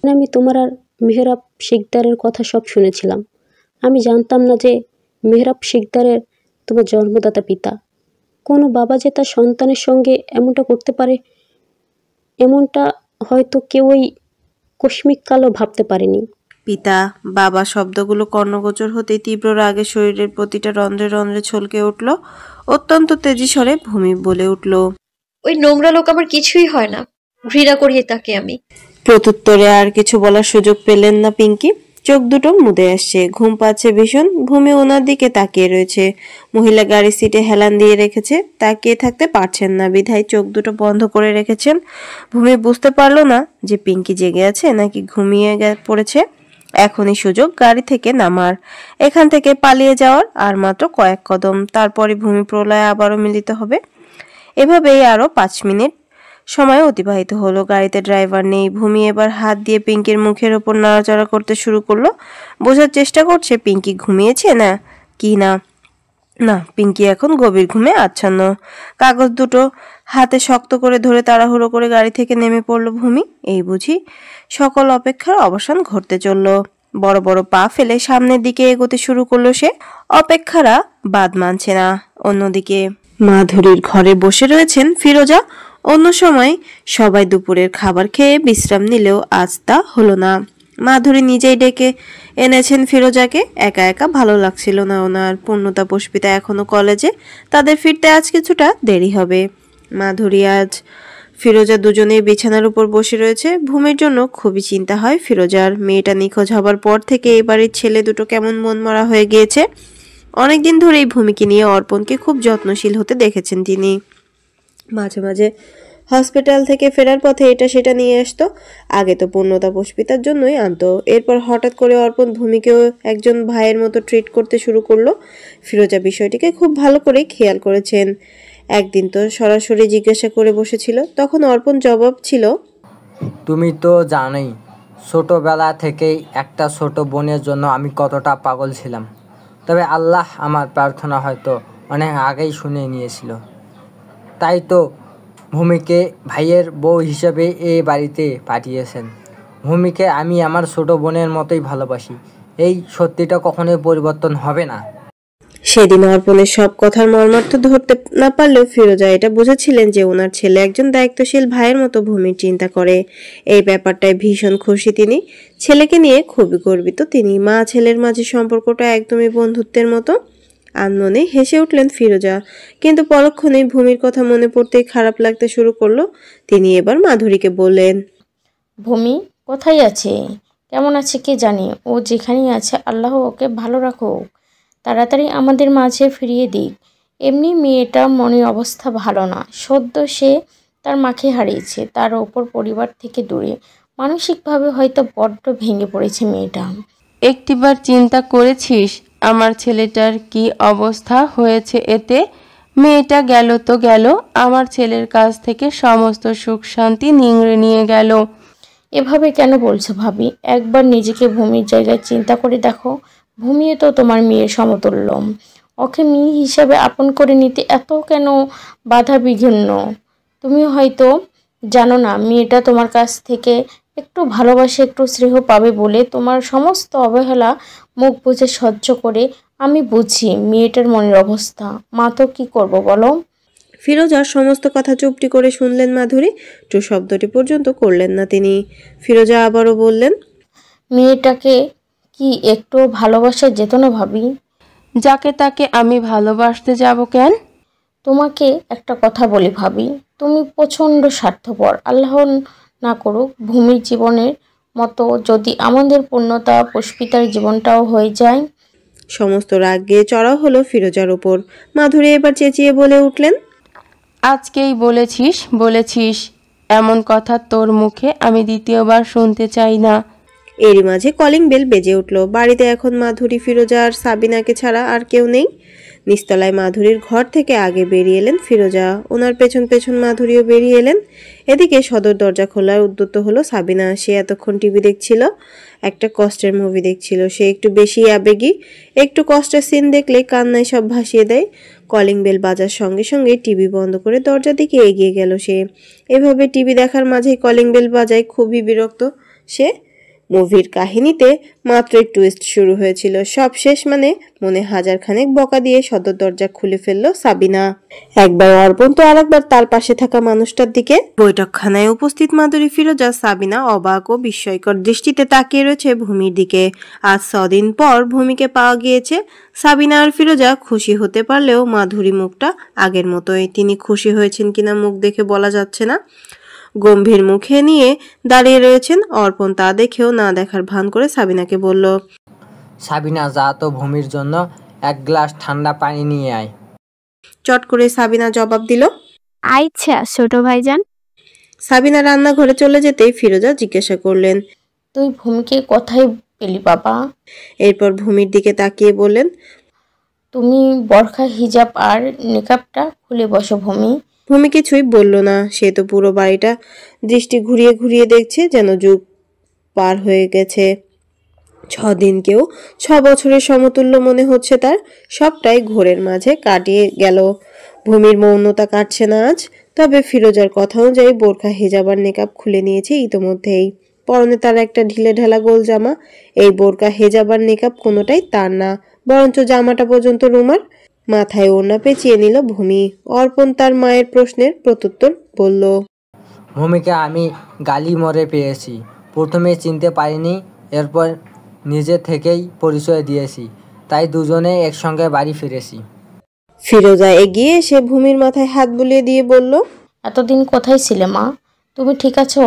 আমি তোমার আর মেহরাব শিকদারের কথা সব শুনেছিলাম। আমি জানতাম না যে মেহরাব শিকদারের তোমার জন্মদাতা পিতা। কোনো বাবা যে তার সন্তানের সঙ্গে এমনটা করতে পারে, এমনটা হয়তো কেউই কস্মিক কালও ভাবতে পারেনি। পিতা বাবা শব্দগুলো কর্ণগোচর হতেই তীব্র রাগে শরীরের প্রতিটা রন্ধ্রে রন্ধ্রে ছলকে উঠল। অত্যন্ত তেজি স্বরে ভূমি বলে উঠল, ওই নোংরা লোক আমার কিছুই হয় না, ঘৃণা করি তাকে আমি। প্রত্যুত্তরে আর কিছু বলার সুযোগ পেলেন না পিঙ্কি। চোখ দুটো মুদে আসছে, ঘুম পাচ্ছে ভীষণ। ভূমি ওনার দিকে তাকিয়ে রয়েছে। মহিলা গাড়ির সিটে হেলান দিয়ে রেখেছে, তাকিয়ে থাকতে পারছেন না বিধায় চোখ দুটো বন্ধ করে রেখেছেন। ভূমি বুঝতে পারলো না যে পিঙ্কি জেগে আছে নাকি ঘুমিয়ে পড়েছে। এখনই সুযোগ গাড়ি থেকে নামার, এখান থেকে পালিয়ে যাওয়ার। আর মাত্র কয়েক কদম, তারপরে ভূমি প্রলয়ে আবারও মিলিত হবে। এভাবেই আরো 5 মিনিট সময় অতিবাহিত হলো। গাড়িতে ড্রাইভার নেই। ভূমি এবার হাত দিয়ে পিঙ্কির মুখের ওপর নাড়াচাড়া করতে শুরু করলো। বোঝার চেষ্টা করছে পিঙ্কি ঘুমিয়েছে না কি না। না, পিঙ্কি এখন গভীর ঘুমে আচ্ছন্ন। কাগজ দুটো হাতে শক্ত করে ধরে তাড়াহুড়ো করে গাড়ি থেকে নেমে পড়ল ভূমি। এই বুঝি সকল অপেক্ষার অবসান ঘটতে চলল। বড় বড় পা ফেলে সামনের দিকে এগোতে শুরু করলো সে। অপেক্ষারা বাদ মানছে না। অন্যদিকে মাধুরীর ঘরে বসে রয়েছেন ফিরোজা। অন্য সময় সবাই দুপুরের খাবার খেয়ে বিশ্রাম নিলেও আজ তা হলো না। মাধুরী নিজেই ডেকে এনেছেন ফিরোজাকে। একা একা ভালো লাগছিল না ওনার। পূর্ণতা পুষ্পিতা এখনো কলেজে, তাদের ফিরতে আজ কিছুটা দেরি হবে। মাধুরী আজ ফিরোজা দুজনেই বিছানার উপর বসে রয়েছে। ভূমির জন্য খুবই চিন্তা হয় ফিরোজার। মেয়েটা নিখোঁজ হবার পর থেকে এই বাড়ির ছেলে দুটো কেমন মনমরা হয়ে গিয়েছে। অনেকদিন ধরেই ভূমিকে নিয়ে অর্পণকে খুব যত্নশীল হতে দেখেছেন তিনি। মাঝে মাঝে হসপিটাল থেকে ফেরার পথে এটা সেটা নিয়ে আসতো। আগে তো পূর্ণতা পুষ্পিতার জন্যই আনতো। এরপর হঠাৎ করে অর্পণ ভূমিকেও একজন ভাইয়ের মতো ট্রিট করতে শুরু করলো। ফিরোজা বিষয়টিকে খুব ভালো করে খেয়াল করেছেন। একদিন তো সরাসরি জিজ্ঞাসা করে বসেছিল। তখন অর্পণ জবাব ছিল, তুমি তো জানোই ছোটবেলা থেকেই একটা ছোট বোনের জন্য আমি কতটা পাগল ছিলাম। তবে আল্লাহ আমার প্রার্থনা হয়তো অনেক আগেই শুনে নিয়েছিল। তাই তো ভূমিকে ভাইয়ের বউ হিসেবে এই বাড়িতে পাঠিয়েছেন। ভূমিকে আমি আমার ছোট বোনের মতোই ভালোবাসি। এই সত্যিটা কখনোই পরিবর্তন হবে না। সেদিন অর্পণের সব কথার মর্মার্থ ধরতে না পারলেও ফিরোজা এটা বুঝেছিলেন যে ওনার ছেলে একজন দায়িত্বশীল ভাইয়ের মতো ভূমির চিন্তা করে। এই ব্যাপারটায় ভীষণ খুশি তিনি। ছেলেকে নিয়ে খুবই গর্বিত তিনি। মা ছেলের মাঝে সম্পর্কটা একদমই বন্ধুত্বের মতো। আনমনে হেসে উঠলেন ফিরোজা। কিন্তু পরক্ষণেই ভূমির কথা মনে পড়তেই খারাপ লাগতে শুরু করলো। তিনি এবার মাধুরীকে বললেন, ভূমি কোথায় আছে, কেমন আছে কে জানে। ও যেখানেই আছে আল্লাহ ওকে ভালো রাখুক, তাড়াতাড়ি আমাদের মাঝে ফিরিয়ে দিক। এমনি মেয়েটা মনের অবস্থা ভালো না। সদ্য সে তার মাকে হারিয়েছে, তার ওপর পরিবার থেকে দূরে। মানসিকভাবে হয়তো বড্ড ভেঙে পড়েছে মেয়েটা। একটিবার চিন্তা করেছিস আমার ছেলেটার কি অবস্থা হয়েছে এতে? মেয়েটা গেল তো গেল, আমার ছেলের কাছ থেকে সমস্ত সুখ শান্তি নিংড়ে নিয়ে গেল। এভাবে কেন বলছো ভাবি? একবার নিজেকে ভূমির জায়গায় চিন্তা করে দেখো। ভূমিও তো তোমার মেয়ের সমতুল্য। ওকে মেয়ে হিসাবে আপন করে নিতে এত কেন বাধা বিঘ্ন? তুমি হয়তো জানো না, মেয়েটা তোমার কাছ থেকে একটু ভালোবাসে, একটু স্নেহ পাবে বলে তোমার সমস্ত অবহেলা মুখ বুজে সহ্য করে। আমি বুঝি মেয়েটার মনের অবস্থা। মা তো কি করবো বলো? ফিরোজার সমস্ত কথা চুপটি করে শুনলেন মাধুরী। টু শব্দটি পর্যন্ত করলেন না তিনি। ফিরোজা আবারও বললেন, মেয়েটাকে কি একটু ভালোবাসা যেত না ভাবি? যাকে তাকে আমি ভালোবাসতে যাব কেন? তোমাকে একটা কথা বলি ভাবি, তুমি প্রচণ্ড স্বার্থপর। আল্লাহ না করুক ভূমির জীবনের মতো যদি আমাদের পূর্ণতা পুষ্পিতার জীবনটাও হয়ে যায়। সমস্ত রাগ গিয়ে চড়াও হলো ফিরোজার উপর। মাধুরী এবার চেঁচিয়ে বলে উঠলেন, আজকেই বলেছিস এমন কথা তোর মুখে আমি দ্বিতীয়বার শুনতে চাই না। এরই মাঝে কলিং বেল বেজে উঠল। বাড়িতে এখন মাধুরী, ফিরোজা আর সাবিনাকে ছাড়া আর কেউ নেই। নিচতলায় মাধুরীর ঘর থেকে আগে বেরিয়ে এলেন ফিরোজা। ওনার পেছন পেছন মাধুরীও বেরিয়ে এলেন। এদিকে সদর দরজা খোলার উদ্যত হলো সাবিনা। সে এতক্ষণ টিভি দেখছিল, একটা কষ্টের মুভি দেখছিল। সে একটু বেশি আবেগী। একটু কষ্টের সিন দেখলে কান্নায় সব ভাসিয়ে দেয়। কলিং বেল বাজার সঙ্গে সঙ্গে টিভি বন্ধ করে দরজার দিকে এগিয়ে গেল সে। এভাবে টিভি দেখার মাঝেই কলিং বেল বাজায়। খুবই বিরক্ত সে। মুভির কাহিনীতে মাত্রই টুইস্ট শুরু হয়েছিল, সব শেষ মানে মনে হাজার খানেক বকা দিয়ে সদর দরজা খুলে ফেললো সাবিনা। একবার অর্পণ তো আরেকবার তার পাশে থাকা মানুষটার দিকে। বৈঠকখানায় উপস্থিত মাধুরী, ফিরোজা, সাবিনা অবাক ও বিস্ময়কর দৃষ্টিতে তাকিয়ে রয়েছে ভূমির দিকে। আজ 6 দিন পর ভূমিকে পাওয়া গিয়েছে। সাবিনা আর ফিরোজা খুশি হতে পারলেও মাধুরী মুখটা আগের মতোই। তিনি খুশি হয়েছেন কিনা মুখ দেখে বলা যাচ্ছে না। গম্ভীর মুখে নিয়ে দাঁড়িয়ে রয়েছেন অর্পণ। তা দেখেও না দেখার ভান করে সাবিনাকে বলল, সাবিনা, যা তো ভূমির জন্য 1 গ্লাস ঠান্ডা পানি নিয়ে আয়। চট করে সাবিনা জবাব দিল, আচ্ছা ছোট ভাইজান। সাবিনা রান্নাঘরে চলে যেতেই ফিরোজা জিজ্ঞাসা করলেন, তুই ভূমিকে কোথায় পেলি বাবা? এরপর ভূমির দিকে তাকিয়ে বললেন, তুমি বরখা, হিজাব আর নিকাবটা খুলে বসো ভূমি। ভূমি কিছুই বলল না। সে তো পুরো বাড়িটা দৃষ্টি ঘুরিয়ে ঘুরিয়ে দেখছে, যেন যুগ পার হয়ে গেছে। 6 দিনকেও 6 বছরের সমতুল্য মনে হচ্ছে তার। সবটাই ঘোরের মাঝে কাটিয়ে গেল। ভূমির মৌনতা কাটছে না আজ। তবে ফিরোজার কথা অনুযায়ী বোরখা, হিজাব আর নেকাব খুলে নিয়েছে ইতোমধ্যেই। পরনে তার একটা ঢিলে ঢালা গোল জামা। এই বোরকা, হিজাব আর নেকাব কোনোটাই তার না, বরঞ্চ জামাটা পর্যন্ত রুমার। মাথায় ওড়না পেঁচিয়ে নিল ভূমি। অর্পণ তার মায়ের প্রশ্নের প্রত্যুত্তর বলল, ভূমিকে আমি গালি মরে পেয়েছি। প্রথমে চিনতে পারিনি, এরপর নিজে থেকেই পরিচয় দিয়েছি, তাই দুজনে একসঙ্গে বাড়ি ফিরেছি। ফিরোজা এগিয়ে এসে ভূমির মাথায় হাত বুলিয়ে দিয়ে বলল, এতদিন কোথায় ছিলে মা? তুমি ঠিক আছো?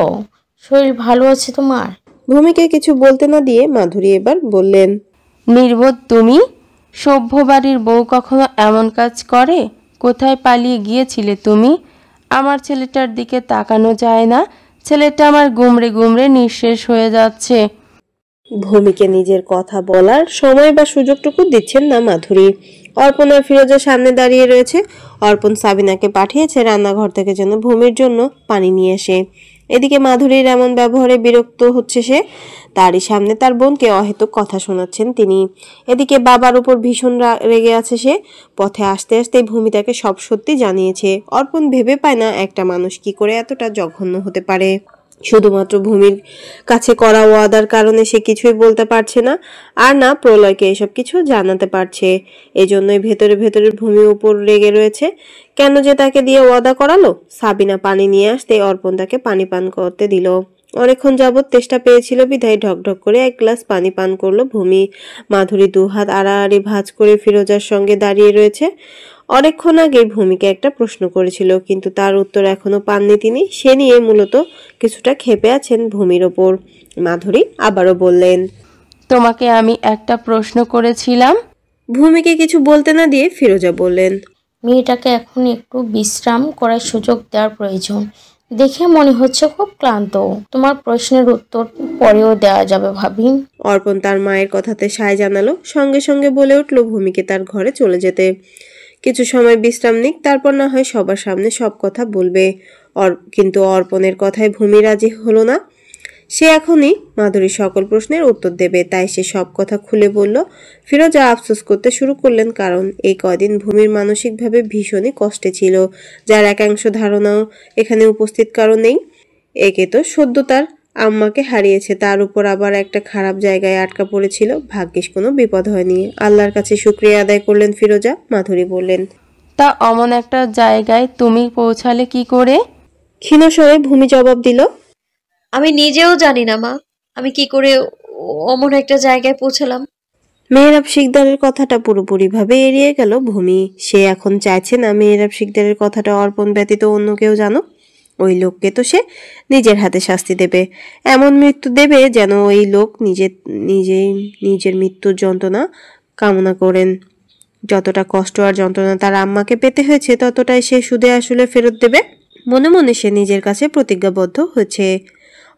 শরীর ভালো আছে তোমার? ভূমিকে কিছু বলতে না দিয়ে মাধুরী এবার বললেন, নির্বোধ তুমি! সভ্য বাড়ির বউ কখনো এমন কাজ করে? কোথায় পালিয়ে গিয়েছিলে তুমি? আমার ছেলেটার দিকে তাকানো যায় না। ছেলেটা আমার গুমড়ে গুমড়ে নিঃশেষ হয়ে যাচ্ছে। ভূমিকে নিজের কথা বলার সময় বা সুযোগটুকু দিচ্ছেন না মাধুরী। অর্পণ আর ফিরোজার সামনে দাঁড়িয়ে রয়েছে। অর্পণ সাবিনাকে পাঠিয়েছে রান্নাঘর থেকে যেন ভূমির জন্য পানি নিয়ে আসে। এদিকে মাধুরীর এমন ব্যবহারে বিরক্ত হচ্ছে সে। তারই সামনে তার বোনকে অহেতুক কথা শোনাচ্ছেন তিনি। এদিকে বাবার উপর ভীষণ রেগে আছে সে। পথে আসতে আসতে ভূমি তাকে সব সত্যি জানিয়েছে। অর্পণ ভেবে পায় না একটা মানুষ কি করে এতটা জঘন্য হতে পারে। শুধুমাত্র ভূমির কাছে করা ওয়াদার কারণে সে কিছুই বলতে পারছে না, আর না প্রলয়কে এসব কিছু জানাতে পারছে। এজন্যই ভেতরে ভেতরে ভূমি উপর রেগে রয়েছে। কেন যে তাকে দিয়ে ওয়াদা করালো? সাবিনা পানি নিয়ে আসতে অর্পণ তাকে পানি পান করতে দিল। অনেকক্ষণ যাবৎ তেষ্টা পেয়েছিল বিধায় ঢকঢক করে 1 গ্লাস পানি পান করলো ভূমি। মাধুরী 2 হাত আড়াআড়ি ভাঁজ করে ফিরোজার সঙ্গে দাঁড়িয়ে রয়েছে। অনেকক্ষণ আগে ভূমিকে একটা প্রশ্ন করেছিল, কিন্তু তার উত্তর এখনো পাননি তিনি। সে নিয়ে মূলত কিছুটা ক্ষেপে আছেন ভূমির ওপর। মাধুরী আবারও বললেন, তোমাকে আমি একটা প্রশ্ন করেছিলাম। ভূমিকে কিছু বলতে না দিয়ে ফিরোজা বললেন, মেয়েটাকে এখন একটু বিশ্রাম করার সুযোগ দেওয়ার প্রয়োজন। দেখে মনে হচ্ছে খুব ক্লান্ত। তোমার প্রশ্নের উত্তর পরেও দেওয়া যাবে ভাবি। অর্পণ তার মায়ের কথাতে সায় জানালো। সঙ্গে সঙ্গে বলে উঠল ভূমিকে তার ঘরে চলে যেতে। কিছু সময় বিশ্রাম নিক, তারপর না হয় সবার সামনে সব কথা বলবে। কিন্তু অর্পণের কথায় ভূমি রাজি হলো না। সে এখনই মাধুরীর সকল প্রশ্নের উত্তর দেবে, তাই সে সব কথা খুলে বলল। ফিরোজা আফসোস করতে শুরু করলেন, কারণ এই কদিন ভূমির মানসিকভাবে ভীষণই কষ্টে ছিল, যার একাংশ ধারণাও এখানে উপস্থিত কারো নেই। একে তো সদ্য তার আম্মাকে হারিয়েছে, তার উপর আবার একটা খারাপ জায়গায় আটকা পড়েছিল। ভাগ্যিস কোনো বিপদ হয়নি। আল্লাহর কাছে শুকরিয়া আদায় করলেন ফিরোজা। মাধুরী বললেন, তা অমন একটা জায়গায় তুমি পৌঁছালে কি করে? ক্ষীণ স্বরে ভূমি জবাব দিল, আমি নিজেও জানি না মা, আমি কি করে অমন একটা জায়গায় পৌঁছালাম। মেহরাব শিকদারের কথাটা পুরোপুরিভাবে এড়িয়ে গেল ভূমি। সে এখন চাইছে না মেহরাব শিকদারের কথাটা অর্পণ ব্যতীত অন্য কেউ জানুক। ওই লোককে তো সে নিজের হাতে শাস্তি দেবে, এমন মৃত্যু দেবে যেন ওই লোক নিজের মৃত্যুর যন্ত্রণা কামনা করেন। যতটা কষ্ট আর যন্ত্রণা তার আম্মাকে পেতে হয়েছে, ততটাই সে সুদে আসলে ফেরত দেবে। মনে মনে সে নিজের কাছে প্রতিজ্ঞাবদ্ধ হয়েছে।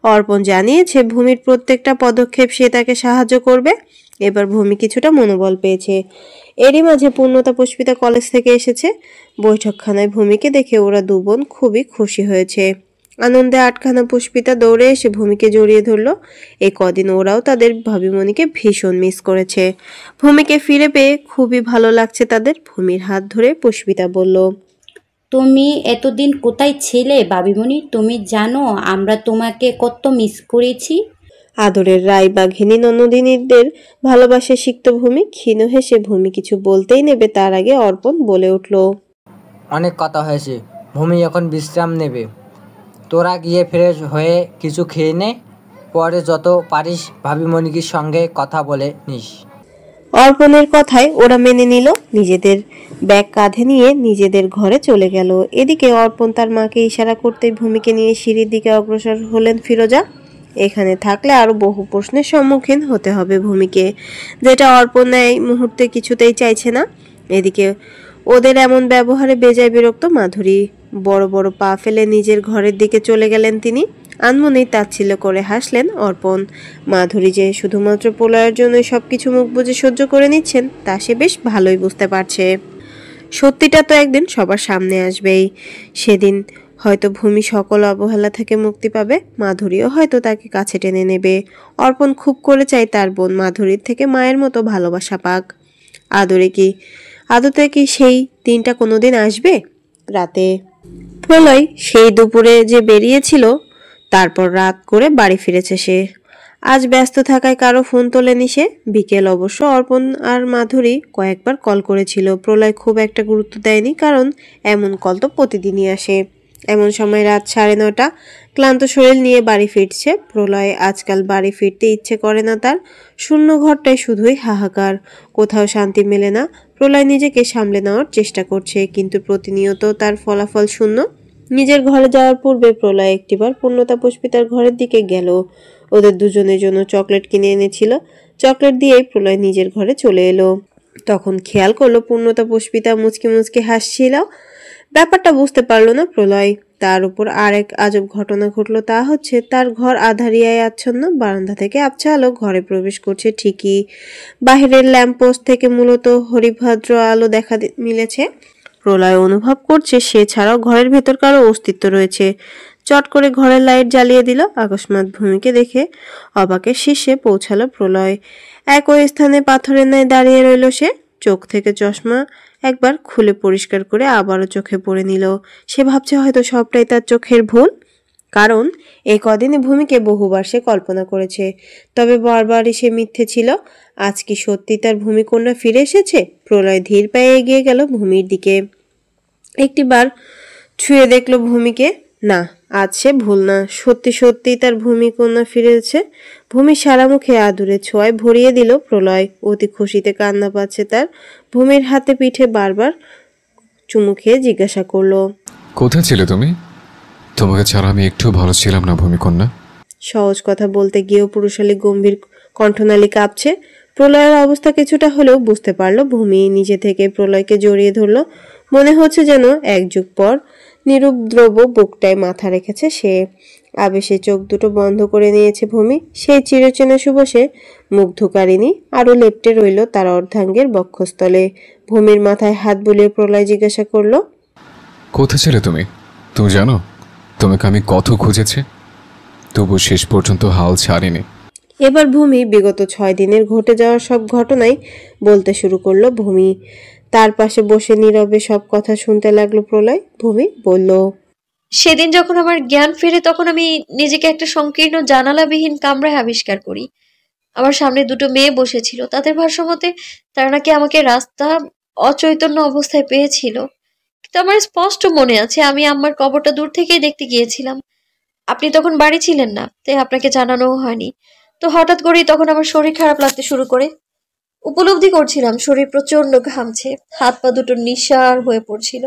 অর্পণ জানিয়েছে ভূমির প্রত্যেকটা পদক্ষেপ সে তাকে সাহায্য করবে। এবার ভূমি কিছুটা মনোবল পেয়েছে। এরই মাঝে পূর্ণতা পুষ্পিতা কলেজ থেকে এসেছে। বৈঠকখানায় ভূমিকে দেখে ওরা 2 বোন খুবই খুশি হয়েছে। আনন্দে আটখানা পুষ্পিতা দৌড়ে এসে ভূমিকে জড়িয়ে ধরল। এই কদিন ওরাও তাদের ভাবিমণিকে ভীষণ মিস করেছে। ভূমিকে ফিরে পেয়ে খুবই ভালো লাগছে তাদের। ভূমির হাত ধরে পুষ্পিতা বলল, তুমি এতদিন কোথায় ছিলে ভাবিমণি? তুমি জানো আমরা তোমাকে কত মিস করেছি। আদরের রায় বাঘিনী ননদিনীদের ভালোবাসে সিক্ত ভূমি। ক্ষীণ হেসে ভূমি কিছু বলতেই নেবে তার আগে অর্পণ বলে উঠল, অনেক কথা হয়েছে, ভূমি এখন বিশ্রাম নেবে। তোরা গিয়ে ফ্রেশ হয়ে কিছু খেয়ে নে, পরে যত পারিস ভাবি মনিকির সঙ্গে কথা বলে নিস। অর্পণের কথায় ওরা মেনে নিল। নিজেদের ব্যাগ কাঁধে নিয়ে নিজেদের ঘরে চলে গেল। এদিকে অর্পণ তার মাকে ইশারা করতেই ভূমিকে নিয়ে সিঁড়ির দিকে অগ্রসর হলেন ফিরোজা। এখানে থাকলে আরো বহু প্রশ্নের সম্মুখীন হতে হবে ভূমিকে, যেটা অর্পণ এই মুহূর্তে কিছুতেই চাইছে না। এদিকে ওদের এমন ব্যবহারে বেজায় বিরক্ত মাধুরী। বড় বড় পা ফেলে নিজের ঘরের দিকে চলে গেলেন তিনি। আনমনেই তাচ্ছিল্য করে হাসলেন অর্পণ। মাধুরী যে শুধুমাত্র প্রলয়ের জন্যই সবকিছু মুখ বুজে সহ্য করে নিচ্ছেন তা সে বেশ ভালোই বুঝতে পারছে। সত্যিটা তো একদিন সবার সামনে আসবেই। সেদিন হয়তো ভূমি সকল অবহেলা থেকে মুক্তি পাবে, মাধুরীও হয়তো তাকে কাছে টেনে নেবে। অর্পণ খুব করে চায় তার বোন মাধুরীর থেকে মায়ের মতো ভালোবাসা পাক। আদতে কি সেই দিনটা কোনোদিন আসবে? রাতে প্রলয় সেই দুপুরে যে বেরিয়েছিল, তারপর রাত করে বাড়ি ফিরেছে সে। আজ ব্যস্ত থাকায় কারো ফোন তোলেনি সে। বিকেল অবশ্য অর্পণ আর মাধুরী কয়েকবার কল করেছিল। প্রলয় খুব একটা গুরুত্ব দেয়নি, কারণ এমন কল তো প্রতিদিনই আসে। এমন সময় রাত 9:30, ক্লান্ত শরীর নিয়ে বাড়ি ফিরছে প্রলয়। আজকাল বাড়ি ফিরতে ইচ্ছে করে না তার। শূন্য ঘরটায় শুধুই হাহাকার, কোথাও শান্তি মেলে না। প্রলয় নিজেকে সামলে নেওয়ার চেষ্টা করছে, কিন্তু প্রতিনিয়ত তার ফলাফল শূন্য। নিজের ঘরে যাওয়ার পূর্বে প্রলয় একটিবার পূর্ণতা পুষ্পিতার ঘরের দিকে গেল। ওদের দুজনের জন্য চকলেট কিনে এনেছিল। চকলেট দিয়েই প্রলয় নিজের ঘরে চলে এলো। তখন খেয়াল করলো পূর্ণতা পুষ্পিতা মুচকি মুচকি হাসছিল। ব্যাপারটা বুঝতে পারলো না প্রলয়। তার উপর আরেক আজব ঘটনা ঘটলো, তা হচ্ছে তার ঘর আঁধারিয়ায় আচ্ছন্ন। বারান্দা থেকে আবছা আলো ঘরে প্রবেশ করছে ঠিকই, বাহিরের ল্যাম্পপোস্ট থেকে মূলত হরিভদ্র আলো দেখা মিলেছে। প্রলয় অনুভব করছে সে ছাড়াও ঘরের ভেতর কারো অস্তিত্ব রয়েছে। চট করে ঘরের লাইট জ্বালিয়ে দিল। আকস্মাৎ ভূমিকে দেখে অবাকের শীর্ষে পৌঁছালো প্রলয়। একই স্থানে পাথরের ন্যায় দাঁড়িয়ে রইল সে। চোখ থেকে চশমা একবার খুলে পরিষ্কার করে আবারও চোখে পড়ে নিল। সে ভাবছে হয়তো সবটাই তার চোখের ভুল, কারণ এই কদিনে ভূমিকে বহুবার সে কল্পনা করেছে, তবে বারবারই সে মিথ্যে ছিল। আজ কি সত্যি তার ভূমিকন্যা ফিরে এসেছে? প্রলয় ধীর পায়ে এগিয়ে গেল ভূমির দিকে। একটিবার ছুঁয়ে দেখলো ভূমিকে। না, আজ সে ভুল না, সত্যি সত্যি তার ভূমিকন্যা ফিরেছে। ভূমি সারা মুখে আদুরে ছোঁয়ায় ভরিয়ে দিল প্রলয়। অতি খুশিতে কান্না পাচ্ছে তার। ভূমির হাতে পিঠে বারবার চুমু খেয়ে জিজ্ঞাসা করলো, কোথায় ছিলে তুমি? তোমাকে ছাড়া আমি একটু ভালো ছিলাম না ভূমিকন্যা। সহজ কথা বলতে গিয়েও পুরুষালী গম্ভীর কণ্ঠনালী কাঁপছে। প্রলয়ের অবস্থা কিছুটা হলেও বুঝতে পারলো ভূমি। নিজে থেকে প্রলয়কে জড়িয়ে ধরলো। মনে হচ্ছে যেন এক যুগ পর নিরুপদ্রব বুকটায় মাথা রেখেছে সে। আবেশে চোখ দুটো বন্ধ করে নিয়েছে ভূমি। সেই চিরচেনা সুবাসে মুগ্ধকারিণী আরো লেপ্টে রইল তার অর্ধাঙ্গের বক্ষস্থলে। ভূমির মাথায় হাত বুলিয়ে প্রলয় জিজ্ঞাসা করলো, কোথায় ছিলে তুমি? তুমি জানো তোমাকে আমি কত খুঁজেছি, তবু শেষ পর্যন্ত হাল ছাড়িনি। এবার ভূমি বিগত 6 দিনের ঘটে যাওয়ার সব ঘটনাই বলতে শুরু করলো ভূমি। তার পাশে বসে নীরবে সব কথা শুনতে লাগলো প্রলয়। ভূমি বলল, সেদিন যখন আমার জ্ঞান ফেরে তখন আমি নিজেকে একটা সংকীর্ণ জানালাবিহীন কামরায় আবিষ্কার করি। আমার সামনে দুটো মেয়ে বসেছিল। তাদের ভাষ্যমতে তারা নাকি আমাকে রাস্তা অচৈতন্য অবস্থায় পেয়েছিল। কিন্তু আমার স্পষ্ট মনে আছে আমি আম্মার কবরটা দূর থেকেই দেখতে গিয়েছিলাম। আপনি তখন বাড়ি ছিলেন না, তাই আপনাকে জানানোও হয়নি। তো হঠাৎ করেই তখন আমার শরীর খারাপ লাগতে শুরু করে। উপলব্ধি করছিলাম শরীর প্রচন্ড ঘামছে, হাত পা দুটো নিঃসার হয়ে পড়ছিল,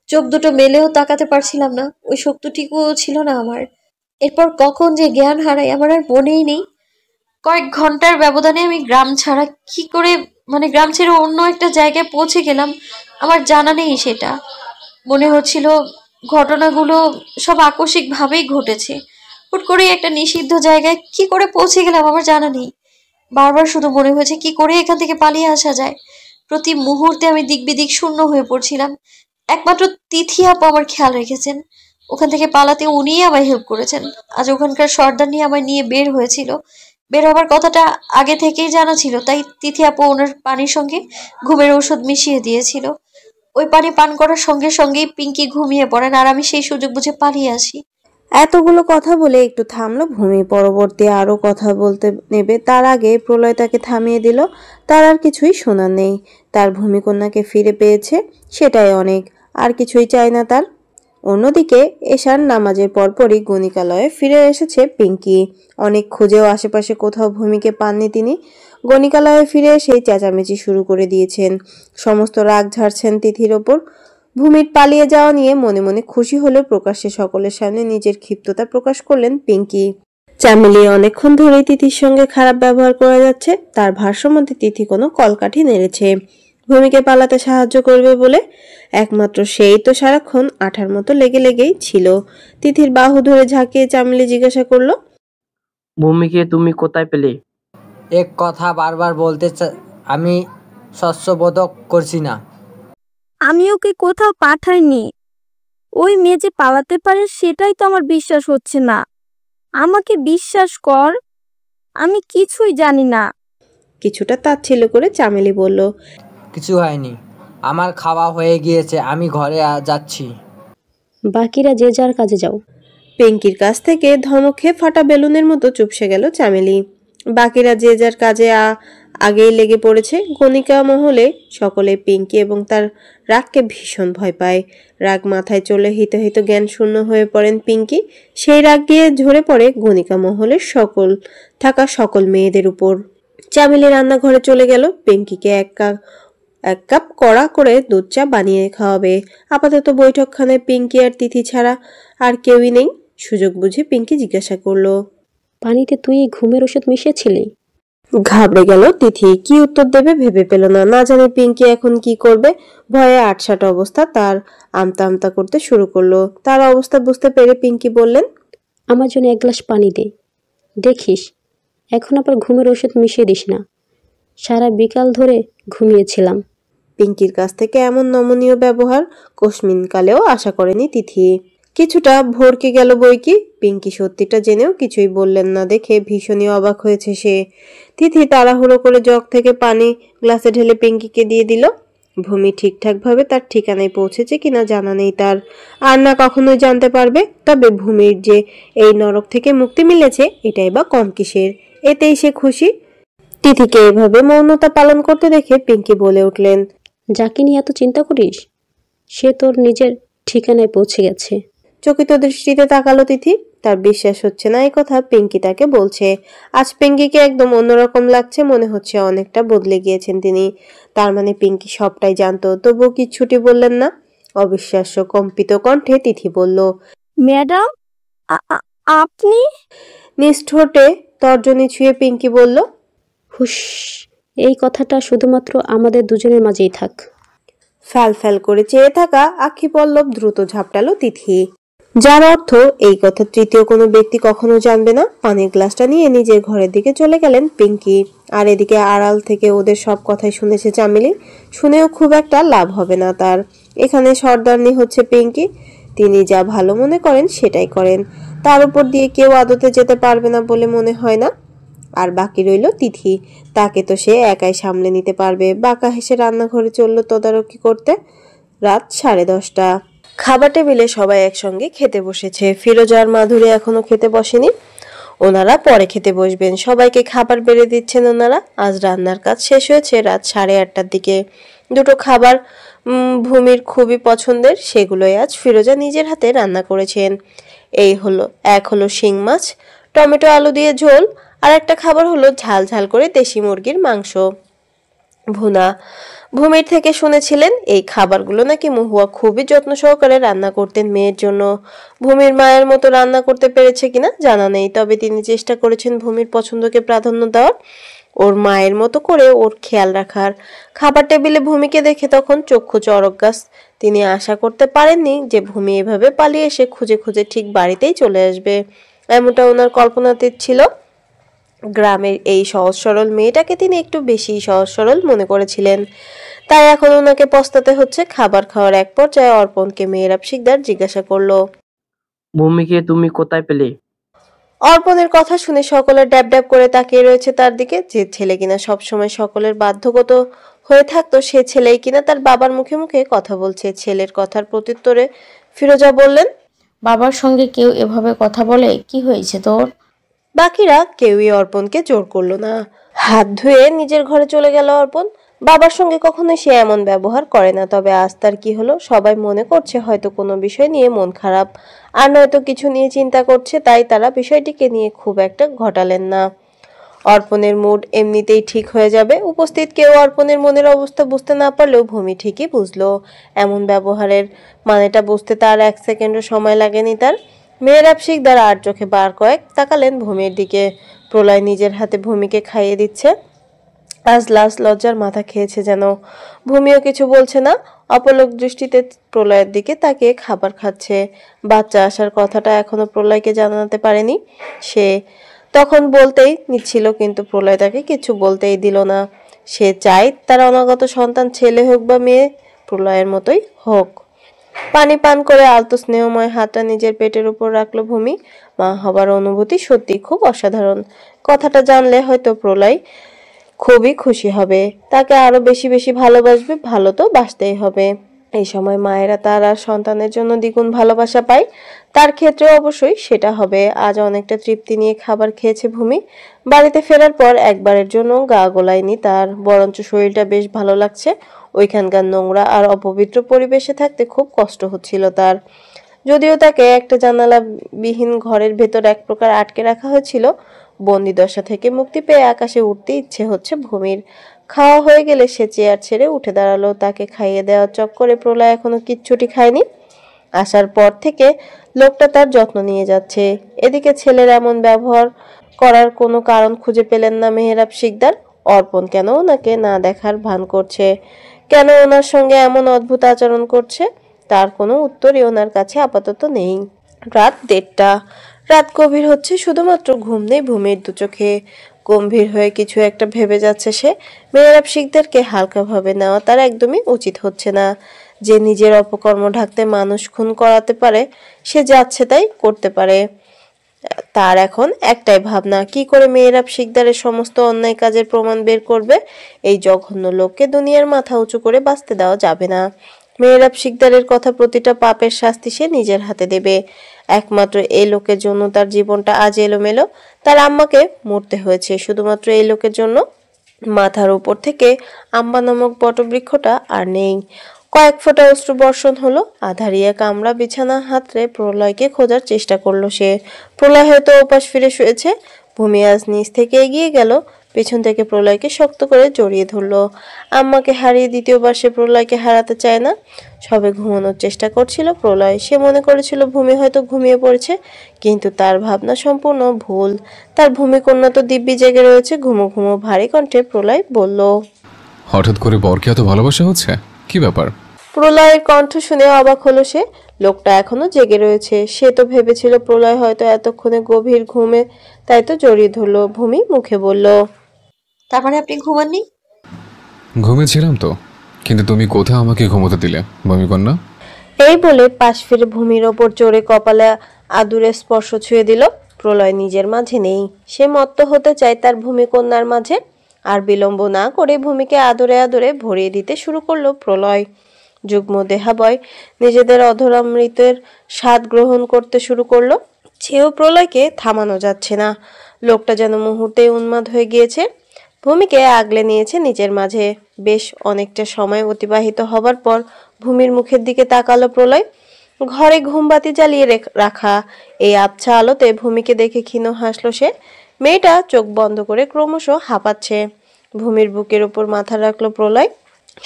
চোখ দুটো মেলেও তাকাতে পারছিলাম না। ওই শক্তিটুকুও ছিল না আমার। এরপর কখন যে জ্ঞান হারাই আমার আর মনেই নেই। কয়েক ঘন্টার ব্যবধানে আমি গ্রাম ছাড়া কি করে গ্রাম ছেড়ে অন্য একটা জায়গায় পৌঁছে গেলাম আমার জানা নেই। সেটা মনে হচ্ছিল ঘটনাগুলো সব আকস্মিক ভাবেই ঘটেছে। হুট করে একটা নিষিদ্ধ জায়গায় কি করে পৌঁছে গেলাম আমার জানা নেই। বারবার শুধু মনে হয়েছে কি করে এখান থেকে পালিয়ে আসা যায়। প্রতি মুহূর্তে আমি দিক বিদিক শূন্য হয়ে পড়ছিলাম। একমাত্র তিথি আপু আমার খেয়াল রেখেছেন। ওখান থেকে পালাতে উনিই আমায় হেল্প করেছেন। আজ ওখানকার সর্দার নিয়ে আমায় নিয়ে বের হয়েছিল। বের হবার কথাটা আগে থেকেই জানা ছিল, তাই তিথি আপু ওনার পানির সঙ্গে ঘুমের ওষুধ মিশিয়ে দিয়েছিল। ওই পানি পান করার সঙ্গে সঙ্গেই পিঙ্কি ঘুমিয়ে পড়েন আর আমি সেই সুযোগ বুঝে পালিয়ে আসি। এতগুলো কথা বলে একটু থামলো ভূমি। পরবর্তী আরো কথা বলতে নেবে তার আগে প্রলয় তাকে থামিয়ে দিল। তার আর কিছুই শোনার নেই। তার ভূমিকন্যাকে ফিরে পেয়েছে, সেটাই অনেক, আর কিছুই চায় না তার। অন্যদিকে এশার নামাজের পরপরই গণিকালয়ে ফিরে এসেছে পিঙ্কি। অনেক খুঁজেও আশেপাশে কোথাও ভূমিকে পাননি তিনি। গণিকালয়ে ফিরে সেই চেঁচামেচি শুরু করে দিয়েছেন, সমস্ত রাগ ঝাড়ছেন তিথির ওপর। ভূমির পালিয়ে যাওয়া নিয়ে মনে মনে খুশি হলেও প্রকাশ্যে সকলের সামনে নিজের ক্ষিপ্ততা প্রকাশ করলেন পিঙ্কি। চামেলি অনেকক্ষণ ধরেই তিথির সঙ্গে খারাপ ব্যবহার করা যাচ্ছে, তার ভাষ্যমতে তিথি কোনো কলকাঠি নেড়েছে ভূমিকে পালাতে সাহায্য করবে বলে। একমাত্র সেই তো সারাক্ষণ আঠার মতো লেগেই ছিল। তিথির বাহু ধরে ঝাঁকিয়ে চামেলি জিজ্ঞাসা করলো, ভূমিকে তুমি কোথায় পেলে? এক কথা বারবার বলতে আমি স্বস্ববোধ করছি না। আমি ওকে কোথাও পাঠাইনি। ওই মেয়ে যে পালাতে পারে সেটাই তো আমার বিশ্বাস হচ্ছে না। আমাকে বিশ্বাস কর, আমি কিছুই জানি না। কিছুটা তাচ্ছিল্য করে চামেলি বলল, কিছু হয়নি, আমার খাওয়া হয়ে গিয়েছে, আমি ঘরে যাচ্ছি। বাকিরা যে যার কাজে যাও। পিঙ্কির কাছ থেকে ধমক খেয়ে ফাটা বেলুনের মতো চুপসে গেল চামেলি। বাকিরা যে যার কাজে আগেই লেগে পড়েছে। গণিকা মহলে সকলে পিঙ্কি এবং তার রাগকে ভীষণ ভয় পায়। রাগ মাথায় চলে হিত জ্ঞান শূন্য হয়ে পড়েন পিঙ্কি। সেই রাগ গিয়ে ঝরে পড়ে গণিকা মহলের সকল মেয়েদের উপর। চামেলি রান্নাঘরে চলে গেল। পিঙ্কিকে এক কাপ কড়া করে দুধ চা বানিয়ে খাওয়াবে। আপাতত বৈঠকখানায় পিঙ্কি আর তিথি ছাড়া আর কেউই নেই। সুযোগ বুঝে পিঙ্কি জিজ্ঞাসা করলো, পানিতে তুই ঘুমের ওষুধ মিশিয়েছিলি? ঘাবড়ে গেল তিথি, কি উত্তর দেবে ভেবে পেল না। না জানে পিঙ্কি এখন কি করবে। ভয়ে আটসাট অবস্থা তার। আমতা আমতা করতে শুরু করলো। তার অবস্থা বুঝতে পেরে পিঙ্কি বললেন, আমার জন্য এক গ্লাস পানি দে। দেখিস এখন আবার ঘুমের ওষুধ মিশিয়ে দিস না। সারা বিকাল ধরে ঘুমিয়েছিলাম। পিঙ্কির কাছ থেকে এমন নমনীয় ব্যবহার কোশমিনকালেও আশা করেনি তিথি। কিছুটা ভরকে গেল বইকি। পিঙ্কি সত্যিটা জেনেও কিছুই বললেন না দেখে ভীষণই অবাক হয়েছে সে। তিথি তাড়াহুড়ো করে জগ থেকে পানি গ্লাসে ঢেলে পিঙ্কিকে দিয়ে দিল। ভূমি ঠিকঠাকভাবে তার ঠিকানায় পৌঁছেছে কিনা জানা নেই তার, আর না কখনোই জানতে পারবে। তবে ভূমির যে এই নরক থেকে মুক্তি মিলেছে এটাই বা কম কিসের, এতেই সে খুশি। তিথিকে এভাবে মৌনতা পালন করতে দেখে পিঙ্কি বলে উঠলেন, যাকে নিয়ে এত চিন্তা করিস সে তোর নিজের ঠিকানায় পৌঁছে গেছে। চকিত দৃষ্টিতে তাকালো তিথি। তার বিশ্বাস হচ্ছে না এই কথা পিঙ্কি তাকে বলছে। আজ পিঙ্কিকে একদম অন্যরকম লাগছে, মনে হচ্ছে অনেকটা বদলে গিয়েছেন তিনি। তার মানে পিঙ্কি সবটাই জানতো, তবুও কিচ্ছুটি বললেন না। অবিশ্বাস্য কম্পিত কণ্ঠে তিথি বলল, ম্যাডাম আপনি? নিষ্ঠোটে তর্জনী ছুঁয়ে পিঙ্কি বলল, হুশ, এই কথাটা শুধুমাত্র আমাদের দুজনের মাঝেই থাক। ফ্যাল করে চেয়ে থাকা আখি পল্লব দ্রুত ঝাপটালো তিথি, যার অর্থ এই কথা তৃতীয় কোনো ব্যক্তি কখনো জানবে না। পানির গ্লাসটা নিয়ে নিজের ঘরের দিকে চলে গেলেন পিঙ্কি। আর এদিকে আড়াল থেকে ওদের সব কথাই শুনেছে চামেলি। শুনেও খুব একটা লাভ হবে না তার। এখানে সর্দারনি হচ্ছে পিঙ্কি। তিনি যা ভালো মনে করেন সেটাই করেন। তার উপর দিয়ে কেউ আদতে যেতে পারবে না বলে মনে হয় না। আর বাকি রইল তিথি, তাকে তো সে একাই সামলে নিতে পারবে। বাঁকা হেসে রান্নাঘরে চলল তদারকি করতে। রাত 10:30। খাবার টেবিলে সবাই একসঙ্গে খেতে বসেছে। ফিরোজা আর মাধুরী এখনো খেতে বসেনি, ওনারা পরে খেতে বসবেন। সবাইকে খাবার বেড়ে দিচ্ছেন ওনারা। আজ রান্নার কাজ শেষ হয়েছে রাত 8:30টার দিকে। দুটো খাবার ভূমির খুবই পছন্দের, সেগুলোই আজ ফিরোজা নিজের হাতে রান্না করেছেন। এক হলো শিং মাছ টমেটো আলু দিয়ে ঝোল, আর একটা খাবার হলো ঝাল ঝাল করে দেশি মুরগির মাংস ভুনা। ভূমির থেকে শুনেছিলেন এই খাবারগুলো নাকি মহুয়া খুবই যত্ন সহকারে রান্না করতেন মেয়ের জন্য। ভূমির মায়ের মতো রান্না করতে পেরেছে কিনা জানা নেই, তবে তিনি চেষ্টা করেছেন ভূমির পছন্দকে প্রাধান্য দেওয়ার, ওর মায়ের মতো করে ওর খেয়াল রাখার। খাবার টেবিলে ভূমিকে দেখে তখন চক্ষু চড়ক গাছ। তিনি আশা করতে পারেননি যে ভূমি এভাবে পালিয়ে এসে খুঁজে খুঁজে ঠিক বাড়িতেই চলে আসবে, এমনটা ওনার কল্পনাতীত ছিল। গ্রামের এই সহজ সরল মেয়েটাকে তিনি একটু বেশি সহজ সরল মনে করেছিলেন, তাই এখন ওনাকে পস্তাতে হচ্ছে। খাবার খাওয়ার এক পর্যায়ে অর্পণকে মেহরাব শিকদার জিজ্ঞাসা করলো, ভূমিকে তুমি কোথায় পেলে? অর্পণের কথা শুনে সকলে ড্যাব ড্যাব করে তাকিয়ে রয়েছে তার দিকে। যে ছেলে কিনা সবসময় সকলের বাধ্যগত হয়ে থাকতো, সে ছেলেই কিনা তার বাবার মুখে মুখে কথা বলছে। ছেলের কথার প্রত্যুত্তরে ফিরোজা বললেন, বাবার সঙ্গে কেউ এভাবে কথা বলে? কি হয়েছে তোর? বাকিরা কেউই অর্পণকে জোর করলো না। হাত ধুয়ে নিজের ঘরে চলে গেল অর্পণ। বাবার সঙ্গে কখনোই সে এমন ব্যবহার করে না, তবে আজ তার কি হলো? সবাই মনে করছে হয়তো কোনো বিষয় নিয়ে মন খারাপ, আর নয়তো কিছু নিয়ে চিন্তা করছে, তাই তারা বিষয়টিকে নিয়ে খুব একটা ঘটালেন না। অর্পণের মুড এমনিতেই ঠিক হয়ে যাবে। উপস্থিত কেউ অর্পণের মনের অবস্থা বুঝতে না পারলেও ভূমি ঠিকই বুঝলো। এমন ব্যবহারের মানেটা বুঝতে তার 1 সেকেন্ডও সময় লাগেনি তার। মেহরাব শিকদার আর চোখে বার কয়েক তাকালেন ভূমির দিকে। প্রলয় নিজের হাতে ভূমিকে খাইয়ে দিচ্ছে। আজ লাশ লজ্জার মাথা খেয়েছে যেন। ভূমিও কিছু বলছে না, অপলক দৃষ্টিতে প্রলয়ের দিকে তাকিয়ে খাবার খাচ্ছে। বাচ্চা আসার কথাটা এখনো প্রলয়কে জানাতে পারেনি সে। তখন বলতেই নিচ্ছিল, কিন্তু প্রলয় তাকে কিছু বলতেই দিল না। সে চায় তার অনাগত সন্তান ছেলে হোক বা মেয়ে, প্রলয়ের মতোই হোক। পানি পান করে আলতো স্নেহময় হাতটা নিজের পেটের উপর রাখলো ভূমি। মা হবার অনুভূতি সত্যি খুব অসাধারণ। কথাটা জানলে হয়তো প্রলয় খুবই খুশি হবে, তাকে আরো বেশি বেশি ভালোবাসবে। ভালো তো বাসতেই হবে। এই সময় মায়েরা তার আর সন্তানের জন্য দ্বিগুণ ভালোবাসা পায়। তার ক্ষেত্রে অবশ্যই সেটা হবে। আজ অনেকটা তৃপ্তি নিয়ে খাবার খেয়েছে ভূমি। বাড়িতে ফেরার পর একবারের জন্য গা গোলায়নি তার, বরঞ্চ শরীরটা বেশ ভালো লাগছে। ওইখানকার নোংরা আর অপবিত্র পরিবেশে থাকতে খুব কষ্ট হচ্ছিল তার। যদিও তাকে একটা জানালাবিহীন ঘরের ভেতর এক প্রকার আটকে রাখা হয়েছিল, বন্দিদশা থেকে মুক্তি পেয়ে আকাশে উঠতে ইচ্ছে হচ্ছে ভূমির। খাওয়া হয়ে গেলে সে চেয়ার ছেড়ে উঠে দাঁড়ালো। তাকে খাইয়ে দেওয়ার চক্করে প্রলয় এখনো কিচ্ছুটি খায়নি। আসার পর থেকে লোকটা তার যত্ন নিয়ে যাচ্ছে। এদিকে ছেলের এমন ব্যবহার করার কোনো কারণ খুঁজে পেলেন না মেহরাব শিকদার। অর্পণ কেন ওনাকে না দেখার ভান করছে, কেন ওনার সঙ্গে এমন অদ্ভুত আচরণ করছে, তার কোনো উত্তরই ওনার কাছে আপাতত নেই। রাত 1:30। রাত গভীর হচ্ছে, শুধুমাত্র ঘুম নেই ভূমির দু চোখে। গম্ভীর হয়ে কিছু একটা ভেবে যাচ্ছে সে। মেহরাব শিকদারকে হালকাভাবে নেওয়া তার একদমই উচিত হচ্ছে না। যে নিজের অপকর্ম ঢাকতে মানুষ খুন করাতে পারে, সে যাচ্ছে তাই করতে পারে। তার এখন একটাই ভাবনা, কি করে মেহরাব শিকদারের সমস্ত অন্যায় কাজের প্রমাণ বের করবে। এই জঘন্য লোককে দুনিয়ার মাথা উঁচু করে বাঁচতে দেওয়া যাবে না। মেহরাব শিকদারের কথা, প্রতিটা পাপের শাস্তি সে নিজের হাতে দেবে। একমাত্র এই লোকের জন্য তার জীবনটা আজ এলোমেলো। তার আম্মাকে মরতে হয়েছে শুধুমাত্র এই লোকের জন্য। মাথার উপর থেকে আম্বা নামক বটবৃক্ষটা আর নেই। কয়েক ফোঁটা অশ্রু বর্ষণ হলো। আধারিয়া কামড়া বিছানা হাতড়ে প্রলয়কে খোঁজার চেষ্টা করলো সে। প্রলয় হয়তো ওপাশ ফিরে শুয়েছে। ভূমি আজ নিচ থেকে এগিয়ে গেল, পেছন থেকে প্রলয়কে শক্ত করে জড়িয়ে ধরলো। আম্মাকে হারিয়ে দ্বিতীয়বার সে প্রলয়কে হারাতে চায় না। সবে ঘুমানোর চেষ্টা করছিল প্রলয়। সে মনে করেছিল ভূমি হয়তো ঘুমিয়ে পড়েছে, কিন্তু তার ভাবনা সম্পূর্ণ ভুল। তার ভূমিকন্যা তো দিব্যি জেগে রয়েছে। ঘুমো ঘুমো ভারী কণ্ঠে প্রলয় বলল, হঠাৎ করে বরকে এত ভালোবাসা হচ্ছে, কি ব্যাপার? প্রলয়ের কণ্ঠ শুনে অবাক হলো সে। লোকটা এখনো জেগে রয়েছে। সে তো ভেবেছিল প্রলয় হয়তো এতক্ষণে গভীর ঘুমে, তাই তো জড়িয়ে ধরলো। ভূমি মুখে বলল, তার মানে আপনি ঘুমাননি? ঘুমিয়েছিলাম তো, কিন্তু তুমি কোথায় আমাকে ঘুমোতে দিলে ভূমিকন্যা? এই বলে পাশ ফিরে ভূমির ওপর চড়ে কপালে আদুরে স্পর্শ ছুঁয়ে দিল। প্রলয় নিজের মাঝে নেই। সে মত্ত হতে চায় তার ভূমিকন্যার মাঝে। আর বিলম্ব না করে ভূমিকে আদরে আদরে ভরিয়ে দিতে শুরু করলো প্রলয়। যুগ্ম দেহাবয় নিজেদের অধরামৃতের স্বাদ গ্রহণ করতে শুরু করলো। সেও প্রলয়কে থামানো যাচ্ছে না। লোকটা যেন মুহূর্তে উন্মাদ হয়ে গিয়েছে। ভূমিকে আগলে নিয়েছে নিজের মাঝে। বেশ অনেকটা সময় অতিবাহিত হবার পর ভূমির মুখের দিকে তাকালো প্রলয়। ঘরে ঘুমবাতি জ্বালিয়ে রাখা। এই আবছা আলোতে ভূমিকে দেখে ক্ষীণ হাসলো সে। মেয়েটা চোখ বন্ধ করে ক্রমশ হাঁপাচ্ছে। ভূমির বুকের উপর মাথা রাখলো প্রলয়।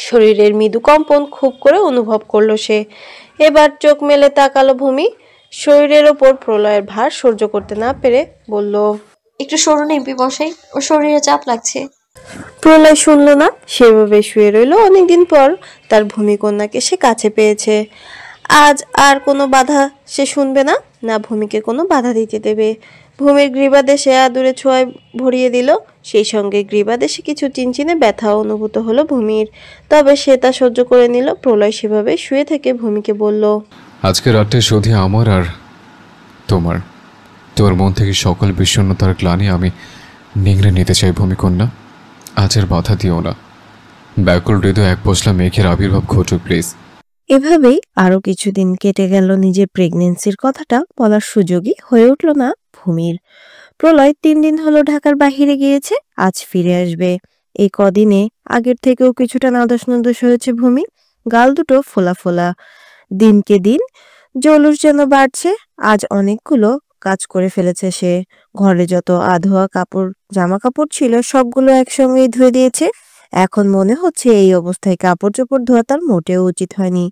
শরীরের মৃদু কম্পন খুব করে অনুভব করলো সে। এবার চোখ মেলে তাকালো ভূমি। শরীরের ওপর প্রলয়ের ভার সহ্য করতে না পেরে বলল, একটু সরুন এমপি মশাই, ওর শরীরে চাপ লাগছে। প্রলয় শুনল না। সেভাবে শুয়ে রইল। অনেকদিন পর তার ভূমিকন্যাকে সে কাছে পেয়েছে। আজ আর কোনো বাধা সে শুনবে না, না ভূমিকে কোনো বাধা দিতে দেবে। ভূমির গ্রীবাদেশে আদুরে ছোঁয়ায় ভরিয়ে দিল। সেই সঙ্গে গ্রীবাদেশে কিছু চিনচিনে ব্যথা অনুভূত হলো ভূমির। তবে সে তা সহ্য করে নিল। প্রলয় সেভাবে শুয়ে থেকে ভূমিকে বলল, আজকে রাতটা শুধু আমার আর তোমার মন থেকে সকল বিষণ্ণতার গ্লানি আমি নিংড়ে নিতে চাই ভূমিকন্যা। আজ আর বাধা দিও না। ব্যাকুল হৃদয় এক পশলা মেঘের আবির্ভাব ঘটুক প্লিজ। এভাবেই আরো কিছুদিন কেটে গেল। নিজের প্রেগনেন্সির কথাটা বলার সুযোগই হয়ে উঠল না ভূমির। প্রলয় 3 দিন হলো ঢাকার বাহিরে গিয়েছে, আজ ফিরে আসবে। এই কদিনে আগের থেকেও কিছুটা নাদোষ নুদোষ হয়েছে ভূমি, গাল দুটো ফোলা ফোলা। দিনকে দিন জলুস যেন বাড়ছে। আজ অনেকগুলো কাজ করে ফেলেছে সে। ঘরে যত আধোয়া কাপড় জামা কাপড় ছিল সবগুলো একসঙ্গেই ধুয়ে দিয়েছে। এখন মনে হচ্ছে এই অবস্থায় কাপড় চোপড় ধোয়া তার মোটেও উচিত হয়নি।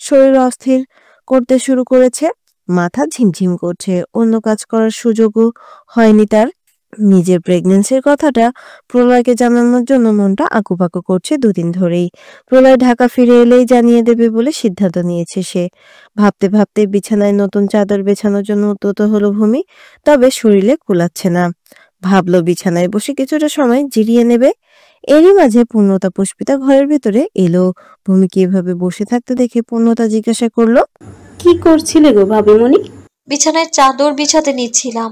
শরীর অস্থির করতে শুরু করেছে, মাথা ঝিমঝিম করছে, অন্য কাজ করার সুযোগও হয়নি তার। নিজের প্রেগনেন্সির কথাটা প্রলয়কে জানানোর জন্য মনটা আঁকুপাকু করছে 2 দিন ধরেই। প্রলয় ঢাকা ফিরে এলেই জানিয়ে দেবে বলে সিদ্ধান্ত নিয়েছে সে। ভাবতে ভাবতে বিছানায় নতুন চাদর বেছানোর জন্য উদ্যত হলো ভূমি, তবে শরীরে কুলাচ্ছে না। ভাবলো বিছানায় বসে কিছুটা সময় জিরিয়ে নেবে। এরই মাঝে পূর্ণতা পুষ্পিতা ঘরের ভিতরে এলো। ভূমিকে এভাবে বসে থাকতে দেখে পূর্ণতা জিজ্ঞাসা করলো, কি করছিলে গো ভাবিমণি? বিছানায় চাদর বিছাতে নিচ্ছিলাম।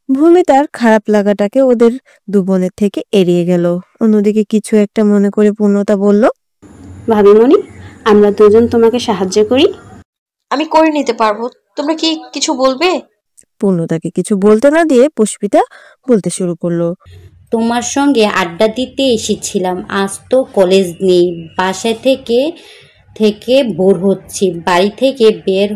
ভূমি তার খারাপ লাগাটাকে ওদের 2 বোনের থেকে এড়িয়ে গেল। অন্যদিকে কিছু একটা মনে করে পূর্ণতা বলল, ভাবিমণি, আমরা দুজন তোমাকে সাহায্য করি। আমি করে নিতে পারবো, তোমরা কি কিছু বলবে? পূর্ণতাকে কিছু বলতে না দিয়ে পুষ্পিতা বলতে শুরু করলো, তোমার সঙ্গে আড্ডা দিতে এসেছিলাম। আজ তো কলেজ নেই, বাসায় থেকে থেকে বোর হচ্ছি। বাড়ি থেকে বের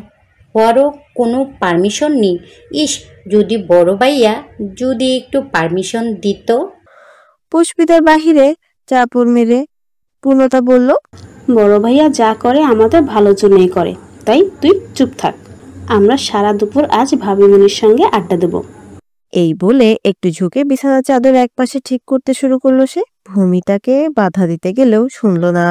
হওয়ারও কোনো পারমিশন নেই। ইস, যদি বড় ভাইয়া যদি একটু পারমিশন দিত। পুষ্পিতার বাহিরে চাপড় মেরে পূর্ণতা বলল, বড় ভাইয়া যা করে আমাদের ভালোর জন্যই করে, তাই তুই চুপ থাক। আমরা সারা দুপুর আজ ভাবিমণির সঙ্গে আড্ডা দেব। এই বলে একটু ঝুঁকে বিছানার চাদর একপাশে ঠিক করতে শুরু করলো সে। ভূমি তাকে বাধা দিতে গেলেও শুনলো না,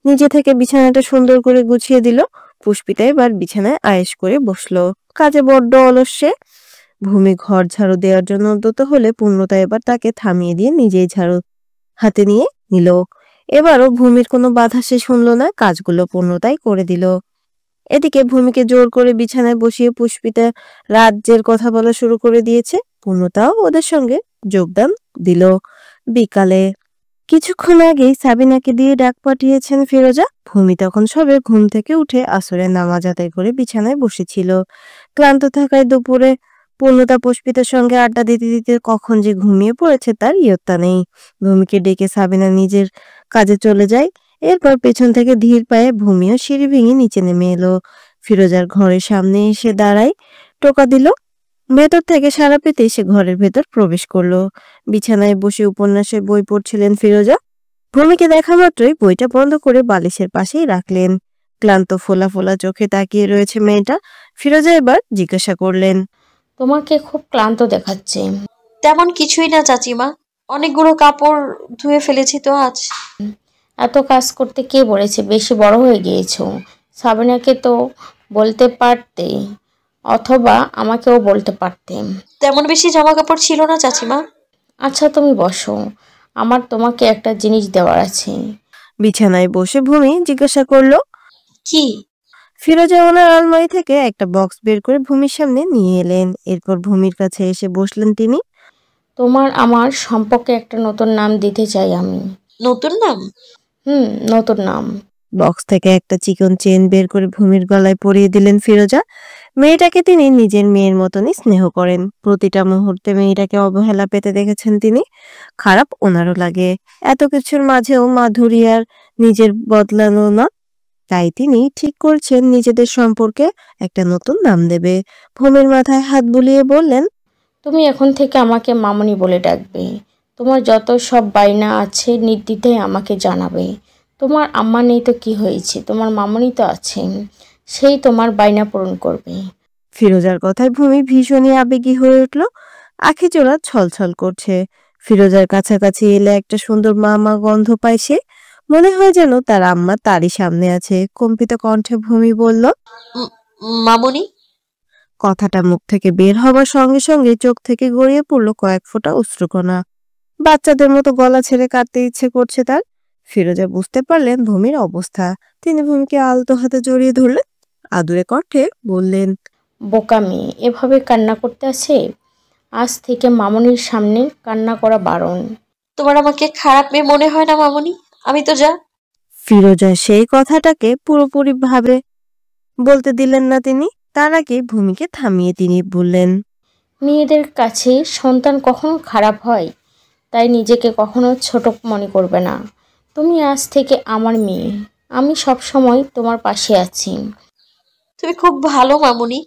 নিজে থেকে বিছানাটা সুন্দর করে গুছিয়ে দিল। পুষ্পিতা এবার বিছানায় আয়েশ করে বসলো। কাজে বড্ড অলস সে। ভূমি ঘর ঝাড়ু দেওয়ার জন্য উদ্যত হলে পূর্ণতা এবার তাকে থামিয়ে দিয়ে নিজেই ঝাড়ু হাতে নিয়ে নিল। এবারও ভূমির কোনো বাধা সে শুনলো না, কাজগুলো পূর্ণতাই করে দিল। এদিকে ভূমিকে জোর করে বিছানায় বসিয়ে পুষ্পিতা রাজ্যের কথা বলা শুরু করে দিয়েছে। পূর্ণতাও ওদের সঙ্গে যোগদান দিল। বিকালে কিছুক্ষণ আগেই সাবিনাকে দিয়ে ডাক পাঠিয়েছেন ফিরোজা। ভূমি তখন সবে ঘুম থেকে উঠে আসরের নামাজ আদায় করে বিছানায় বসেছিল। ক্লান্ত থাকায় দুপুরে পূর্ণতা পুষ্পিতার সঙ্গে আড্ডা দিতে দিতে কখন যে ঘুমিয়ে পড়েছে তার ইয়ত্তা নেই। ভূমিকে ডেকে সাবিনা নিজের কাজে চলে যায়। এরপর পেছন থেকে ধীর পায়ে ভূমিও সিঁড়ি ভেঙে নিচে নেমে এলো। ফিরোজার ঘরের সামনে এসে দাঁড়ায়, টোকা দিল। ভেতর থেকে সাড়া পেতে সে ঘরের ভেতর প্রবেশ করলো। বিছানায় বসে উপন্যাসের বই পড়ছিলেন ফিরোজা। ভূমিকে দেখা মাত্রই বইটা বন্ধ করে বালিশের পাশেই রাখলেন। ক্লান্ত ফোলা ফোলা চোখে তাকিয়ে রয়েছে মেয়েটা। ফিরোজা এবার জিজ্ঞাসা করলেন, তোমাকে খুব ক্লান্ত দেখাচ্ছে। তেমন কিছুই না চাচিমা, অনেকগুলো কাপড় ধুয়ে ফেলেছি তো আজ। এত কাজ করতে কে বলেছে? বেশি বড় হয়ে গিয়েছো। সাবিনাকে তো বলতে পারতে, অথবা আমাকেও বলতে পারতে। তেমন বেশি জামা কাপড় ছিল না চাচিমা। আচ্ছা তুমি বসো, আমার তোমাকে একটা জিনিস দেওয়ার আছে। বিছানায় বসে ভূমি জিজ্ঞাসা করলো, কি? ফিরোজা ওনার আলমারি থেকে একটা বক্স বের করে ভূমির সামনে নিয়ে এলেন। এরপর ভূমির কাছে এসে বসলেন তিনি। তোমার আমার সম্পর্কে একটা নতুন নাম দিতে চাই আমি। নতুন নাম? নতুন নাম। বক্স থেকে একটা চিকন চেন বের করে ভূমির গলায় পরিয়ে দিলেন ফিরোজা। মেয়েটাকে তিনি নিজের মেয়ের মতনই স্নেহ করেন। প্রতিটা মুহূর্তে মেয়েটাকে অবহেলা পেতে দেখেছেন তিনি। খারাপ ওনারও লাগে। এত কিছুর মাঝেও মাধুরী আর নিজের বদলানো না, তাই তিনি ঠিক করছেন নিজেদের সম্পর্কে একটা নতুন নাম দেবে। ভূমির মাথায় হাত বুলিয়ে বললেন, তুমি এখন থেকে আমাকে মামনি বলে ডাকবে। তোমার যত সব বায়না আছে নির্দ্বিধায় আমাকে জানাবে। তোমার আম্মা নেই তো কি হয়েছে, তোমার মামনি তো আছেন, সেই তোমার বায়না পূরণ করবে। ফিরোজার কথায় ভূমি ভীষণই আবেগী হয়ে উঠল। আখি জোড়া ছলছল করছে। ফিরোজার কাছাকাছি এলে একটা সুন্দর মামা গন্ধ পায় সে। মনে হয় যেন তার আম্মা তারই সামনে আছে। কম্পিত কণ্ঠে ভূমি বলল, মামনি। কথাটা মুখ থেকে বের হবার সঙ্গে সঙ্গে চোখ থেকে গড়িয়ে পড়লো কয়েক ফোঁটা অশ্রুকণা। বাচ্চাদের মতো গলা ছেড়ে কাটতে ইচ্ছে করছে তার। ফিরোজা বুঝতে পারলেন ভূমির অবস্থা। তিনি ভূমিকে আলতো হাতে জড়িয়ে ধরলেন, আদুরে কণ্ঠে বললেন, বোকা মেয়ে, এভাবে কান্না করতে আছে? আজ থেকে মামনির সামনে কান্না করা বারণ। তোমার আমাকে খারাপ মেয়ে মনে হয় না মামনি? আমি তো যা। ফিরোজা সেই কথাটাকে পুরোপুরি ভাবে বলতে দিলেন না তিনি। তার আগে ভূমিকে থামিয়ে তিনি বললেন, মেয়েদের কাছে সন্তান কখনো খারাপ হয়, তাই নিজেকে কখনো ছোট মনে করবে না। তুমি আজ থেকে আমার মেয়ে, আমি সব সময় তোমার পাশে আছি। তুমি খুব ভালো মামুনি।